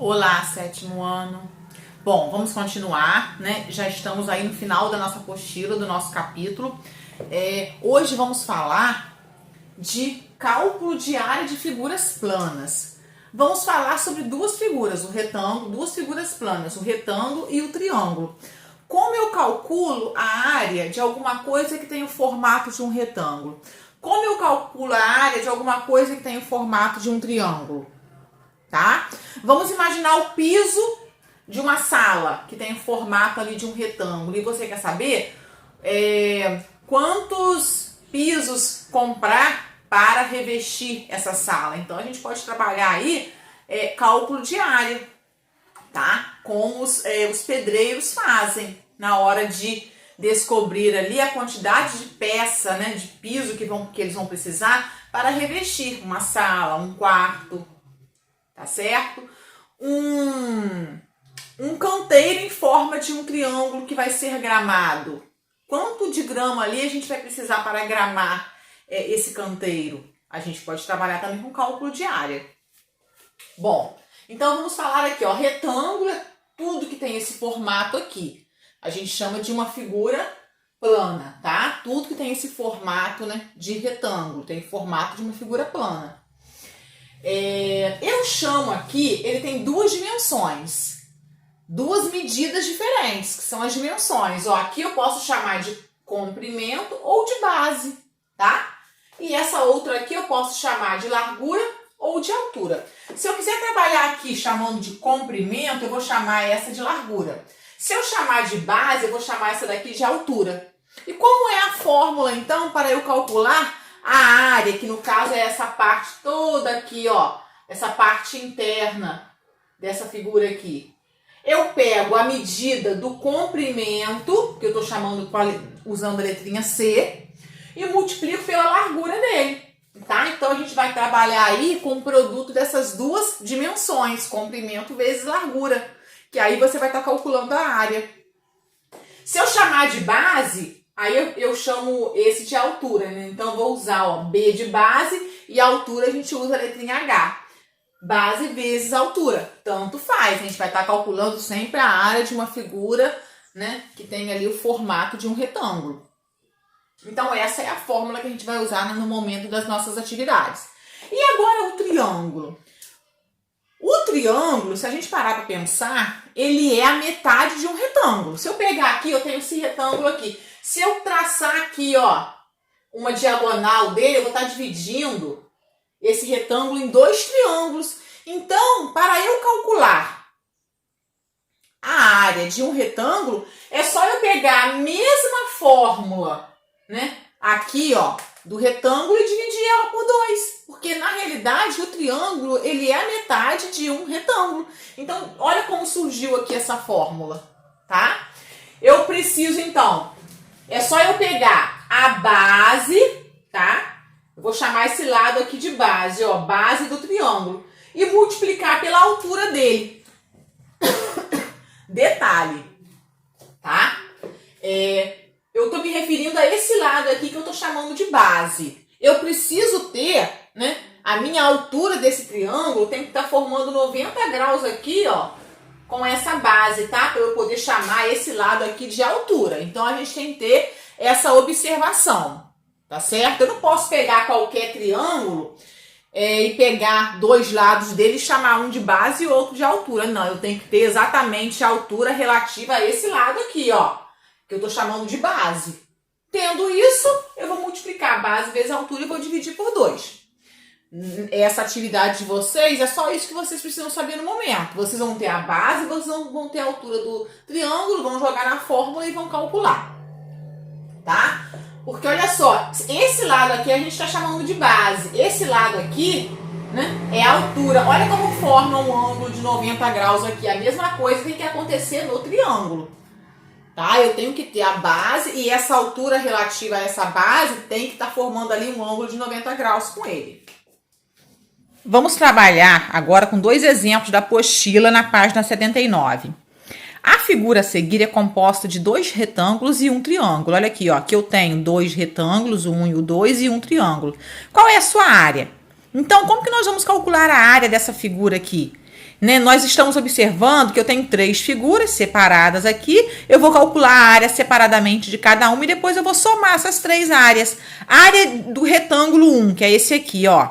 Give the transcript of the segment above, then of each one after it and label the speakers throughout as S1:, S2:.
S1: Olá, sétimo ano. Bom, vamos continuar, né? Já estamos aí no final da nossa apostila, do nosso capítulo. Hoje vamos falar de cálculo de área de figuras planas. Vamos falar sobre duas figuras, o retângulo, duas figuras planas, o retângulo e o triângulo. Como eu calculo a área de alguma coisa que tem o formato de um retângulo? Como eu calculo a área de alguma coisa que tem o formato de um triângulo? Tá? Vamos imaginar o piso de uma sala que tem o formato ali de um retângulo. E você quer saber quantos pisos comprar para revestir essa sala? Então a gente pode trabalhar aí cálculo de área, tá? Como os pedreiros fazem na hora de descobrir ali a quantidade de peça, né, de piso que eles vão precisar para revestir uma sala, um quarto. Tá certo? Um canteiro em forma de um triângulo que vai ser gramado. Quanto de grama ali a gente vai precisar para gramar esse canteiro? A gente pode trabalhar também com cálculo de área. Bom, então vamos falar aqui, ó, retângulo é tudo que tem esse formato aqui. A gente chama de uma figura plana, tá? Tudo que tem esse formato, né, de retângulo, tem formato de uma figura plana. Eu chamo aqui, ele tem duas dimensões, duas medidas diferentes, que são as dimensões. Ó, aqui eu posso chamar de comprimento ou de base, tá? E essa outra aqui eu posso chamar de largura ou de altura. Se eu quiser trabalhar aqui chamando de comprimento, eu vou chamar essa de largura. Se eu chamar de base, eu vou chamar essa daqui de altura. E como é a fórmula, então, para eu calcular a área, que no caso é essa parte toda aqui, ó, essa parte interna dessa figura aqui. Eu pego a medida do comprimento, que eu tô chamando, usando a letrinha C, e multiplico pela largura dele, tá? Então a gente vai trabalhar aí com o produto dessas duas dimensões, comprimento vezes largura, que aí você vai estar calculando a área. Se eu chamar de base, aí eu chamo esse de altura, né? Então, vou usar, ó, B de base e altura a gente usa a letrinha H. Base vezes altura. Tanto faz. A gente vai estar calculando sempre a área de uma figura, né, que tem ali o formato de um retângulo. Então, essa é a fórmula que a gente vai usar no momento das nossas atividades. E agora o triângulo. O triângulo, se a gente parar para pensar, ele é a metade de um retângulo. Se eu pegar aqui, eu tenho esse retângulo aqui. Se eu traçar aqui, ó, uma diagonal dele, eu vou estar dividindo esse retângulo em dois triângulos. Então, para eu calcular a área de um retângulo, é só eu pegar a mesma fórmula, né, aqui, ó, do retângulo e dividir ela por 2. Porque, na realidade, o triângulo, ele é a metade de um retângulo. Então, olha como surgiu aqui essa fórmula, tá? Eu preciso, então, é só eu pegar a base, tá? Eu vou chamar esse lado aqui de base, ó, base do triângulo. E multiplicar pela altura dele. Detalhe, tá? Eu tô me referindo a esse lado aqui que eu tô chamando de base. Eu preciso ter, né, a minha altura desse triângulo tem que estar formando 90 graus aqui, ó, com essa base, tá? Para eu poder chamar esse lado aqui de altura. Então, a gente tem que ter essa observação, tá certo? Eu não posso pegar qualquer triângulo e pegar dois lados dele e chamar um de base e outro de altura. Não, eu tenho que ter exatamente a altura relativa a esse lado aqui, ó, que eu tô chamando de base. Tendo isso, eu vou multiplicar a base vezes a altura e vou dividir por 2. Essa atividade de vocês, é só isso que vocês precisam saber no momento. Vocês vão ter a base, vocês vão ter a altura do triângulo, vão jogar na fórmula e vão calcular. Tá? Porque olha só, esse lado aqui a gente está chamando de base. Esse lado aqui, né, é a altura. Olha como forma um ângulo de 90 graus aqui. A mesma coisa tem que acontecer no triângulo. Tá? Eu tenho que ter a base e essa altura relativa a essa base tem que estar formando ali um ângulo de 90 graus com ele. Vamos trabalhar agora com dois exemplos da apostila na página 79. A figura a seguir é composta de dois retângulos e um triângulo. Olha aqui, ó, aqui eu tenho dois retângulos, o 1 e o 2 e um triângulo. Qual é a sua área? Então, como que nós vamos calcular a área dessa figura aqui? né? Nós estamos observando que eu tenho 3 figuras separadas aqui. Eu vou calcular a área separadamente de cada uma e depois eu vou somar essas 3 áreas. A área do retângulo 1, que é esse aqui, ó.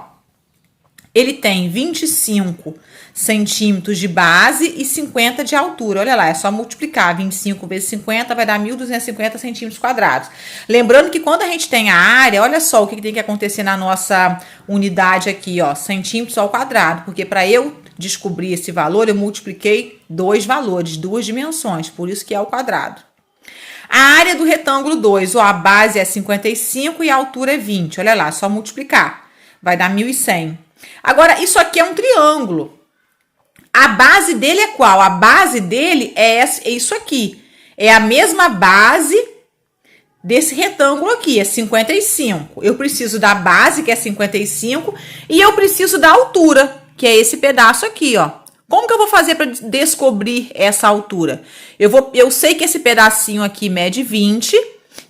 S1: Ele tem 25 centímetros de base e 50 de altura. Olha lá, é só multiplicar 25 vezes 50 vai dar 1.250 centímetros quadrados. Lembrando que quando a gente tem a área, olha só o que tem que acontecer na nossa unidade aqui, ó, centímetros ao quadrado. Porque para eu descobrir esse valor, eu multipliquei 2 valores, 2 dimensões, por isso que é ao quadrado. A área do retângulo 2, ó, a base é 55 e a altura é 20. Olha lá, é só multiplicar. Vai dar 1.100. Agora, isso aqui é um triângulo. A base dele é qual? A base dele é isso aqui. É a mesma base desse retângulo aqui, é 55. Eu preciso da base, que é 55, e eu preciso da altura, que é esse pedaço aqui, ó. Como que eu vou fazer para descobrir essa altura? Eu sei que esse pedacinho aqui mede 20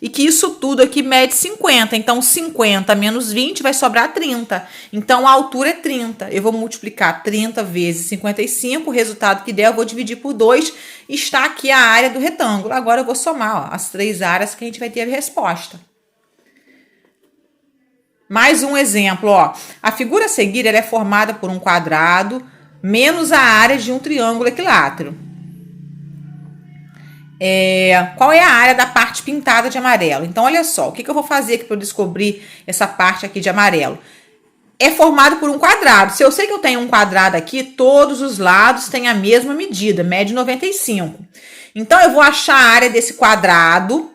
S1: e que isso tudo aqui mede 50. Então, 50 menos 20 vai sobrar 30. Então, a altura é 30. Eu vou multiplicar 30 vezes 55. O resultado que der, eu vou dividir por 2. Está aqui a área do retângulo. Agora, eu vou somar, ó, as 3 áreas que a gente vai ter a resposta. Mais um exemplo, ó. A figura a seguir ela é formada por um quadrado menos a área de um triângulo equilátero. Qual é a área da parte pintada de amarelo? Então, olha só, o que eu vou fazer aqui para eu descobrir essa parte aqui de amarelo? É formado por um quadrado. Se eu sei que eu tenho um quadrado aqui, todos os lados têm a mesma medida, mede 95. Então, eu vou achar a área desse quadrado,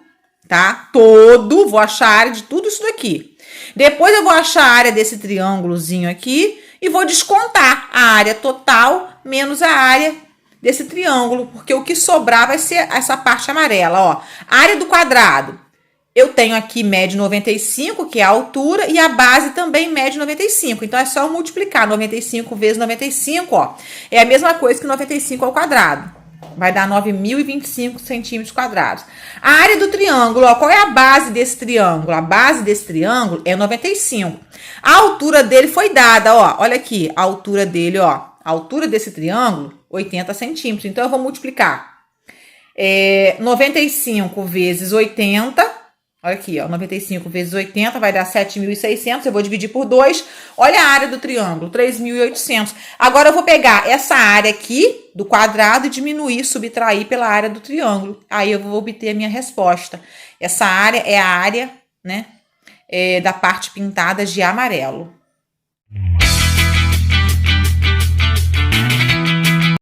S1: tá? Vou achar a área de tudo isso daqui. Depois, eu vou achar a área desse triângulozinho aqui e vou descontar a área total menos a área desse triângulo, porque o que sobrar vai ser essa parte amarela, ó. A área do quadrado, eu tenho aqui mede 95, que é a altura, e a base também mede 95. Então, é só eu multiplicar 95 vezes 95, ó. É a mesma coisa que 95 ao quadrado. Vai dar 9.025 centímetros quadrados. A área do triângulo, ó, qual é a base desse triângulo? A base desse triângulo é 95. A altura dele foi dada, ó. Olha aqui, a altura dele, ó. A altura desse triângulo, 80 centímetros. Então, eu vou multiplicar 95 vezes 80. Olha aqui, ó. 95 vezes 80 vai dar 7.600. Eu vou dividir por 2. Olha a área do triângulo, 3.800. Agora, eu vou pegar essa área aqui do quadrado e diminuir, subtrair pela área do triângulo. Aí, eu vou obter a minha resposta. Essa área é a área, né, da parte pintada de amarelo.